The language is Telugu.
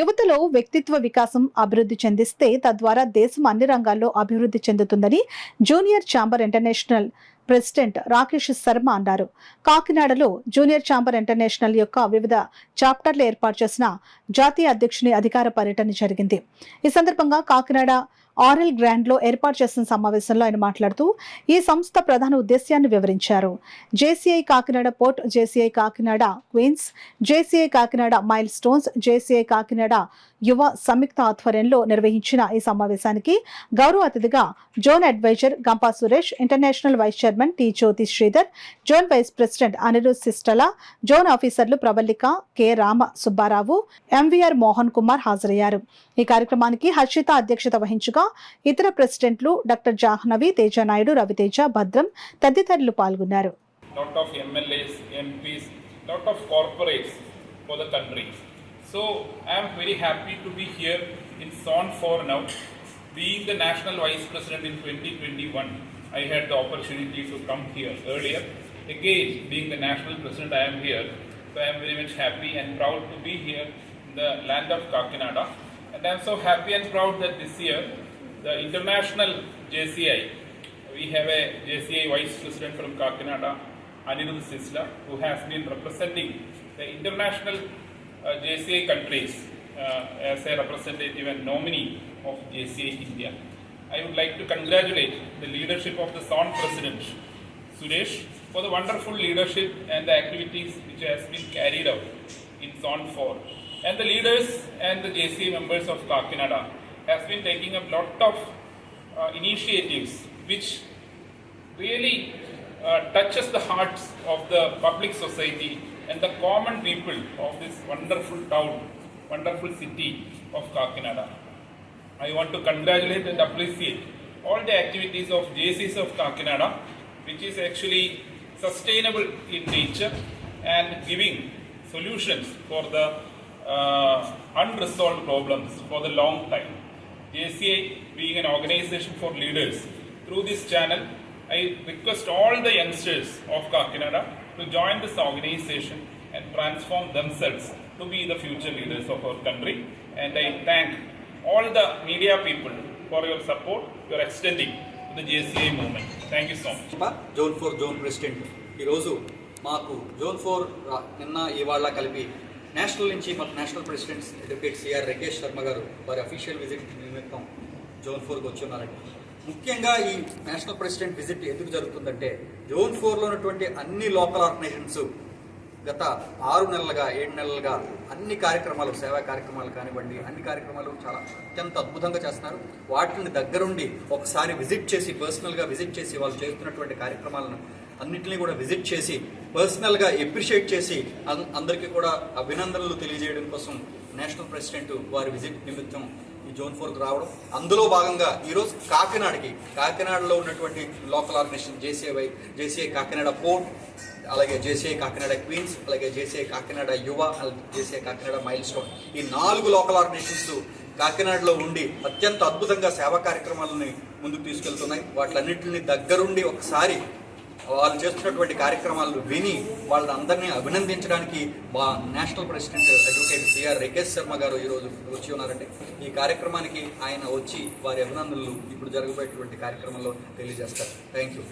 యువతలో వ్యక్తిత్వ వికాసం అభివృద్ధి చెందిస్తే తద్వారా దేశం అన్ని రంగాల్లో అభివృద్ధి చెందుతుందని junior chamber international president Rakesh Sharma అన్నారు. కాకినాడలో జూనియర్ ఛాంబర్ ఇంటర్నేషనల్ యొక్క వివిధ చాప్టర్లు ఏర్పాటు చేసిన జాతీయ అధ్యక్షుని అధికార పర్యటన జరిగింది. ఈ సందర్భంగా కాకినాడ ఆర్ఎల్ గ్రాండ్ లో ఏర్పాటు చేసిన సమావేశంలో ఆయన మాట్లాడుతూ ఈ సంస్థ ప్రధాన ఉద్దేశ్యాన్ని వివరించారు. JCI Kakinada port, JCI Kakinada queens, JCI Kakinada mile stones, JCI Kakinada యువ సంయుక్త ఆధ్వర్యంలో నిర్వహించిన ఈ సమావేశానికి గౌరవ అతిథిగా zone adviser Gampa Suresh, international vice chairman T Jyothi Sridhar, zone vice president Anirudh Sistla, zone ఆఫీసర్లు ప్రవల్లిక, కె రామ సుబ్బారావు, ఎంవీఆర్ మోహన్ కుమార్ హాజరయ్యారు. ఈ కార్యక్రమానికి హర్షిత అధ్యక్షత వహించగా ఇతర ప్రెసిడెంట్లు డాక్టర్ జాహ్నవి, తేజనాయుడు, రవితేజ, భద్రం తదితరులు పాల్గొన్నారు. So I am very happy to be here in Zone 4 now. Being the National Vice President in 2021, I had the opportunity to come here earlier. Again, being the National President, I am here. So I am very much happy and proud to be here in the land of Kakinada. And I am so happy and proud that this year, the International JCI, we have a JCI Vice President from Kakinada, Anirudh Sisla, who has been representing the international JCI countries as a representative and nominee of JCI India. I would like to congratulate the leadership of the Zone President, Suresh, for the wonderful leadership and the activities which has been carried out in Zone 4. And the leaders and the JCI members of Kakinada has been taking a lot of initiatives which really touches the hearts of the public society and the common people of this wonderful town, wonderful city of Kakinada. I want to congratulate and appreciate all the activities of JCs of Kakinada, which is actually sustainable in nature and giving solutions for the unresolved problems for the long time. JCI being an organization for leaders, through this channel, I request all the youngsters of Kakinada to join this organization and transform themselves to be the future leaders of our country. And I thank all the media people for your support you are extending to the JCI movement. Thank you so much. Zone 4 Zone President ఈరోజు మాకు Zone 4 నిన్న ఇవాళ కలిపి నేషనల్ నుంచి మాకు national presidents advocate CR Rakesh Sharma గారు వారి అఫీషియల్ విజిట్ నిమిత్తం Zone 4కి వచ్చి ఉన్నారండి. ముఖ్యంగా ఈ నేషనల్ ప్రెసిడెంట్ విజిట్ ఎందుకు జరుగుతుందంటే Zone 4లో ఉన్నటువంటి అన్ని లోకల్ ఆర్గనైజేషన్స్ గత 6 నెలలుగా 7 నెలలుగా అన్ని కార్యక్రమాలు, సేవా కార్యక్రమాలు కానివ్వండి, అన్ని కార్యక్రమాలు చాలా అత్యంత అద్భుతంగా చేస్తున్నారు. వాటిని దగ్గరుండి ఒకసారి విజిట్ చేసి, పర్సనల్గా విజిట్ చేసి, వాళ్ళు చేస్తున్నటువంటి కార్యక్రమాలను అన్నింటినీ కూడా విజిట్ చేసి పర్సనల్గా ఎప్రిషియేట్ చేసి అందరికీ కూడా అభినందనలు తెలియజేయడం కోసం నేషనల్ ప్రెసిడెంట్ వారి విజిట్ నిమిత్తం ఈ Zone 4కు రావడం. అందులో భాగంగా ఈరోజు కాకినాడలో ఉన్నటువంటి local organisation JCI Kakinada port, అలాగే జేసీఐ కాకినాడ క్వీన్స్, అలాగే JCI Kakinada Yuva, JCI Kakinada mile stone, ఈ 4 లోకల్ ఆర్గనైజేషన్స్ కాకినాడలో ఉండి అత్యంత అద్భుతంగా సేవా కార్యక్రమాలని ముందుకు తీసుకెళ్తున్నాయి. వాటిలన్నింటినీ దగ్గరుండి ఒకసారి వాళ్ళు చేస్తున్నటువంటి కార్యక్రమాలను విని వాళ్ళందరినీ అభినందించడానికి మా national president advocate CR Rakesh Sharma గారు ఈరోజు వచ్చి ఉన్నారండి. ఈ కార్యక్రమానికి ఆయన వచ్చి వారి అభినందనలు ఇప్పుడు జరగబోయేటువంటి కార్యక్రమంలో తెలియజేస్తారు. Thank you.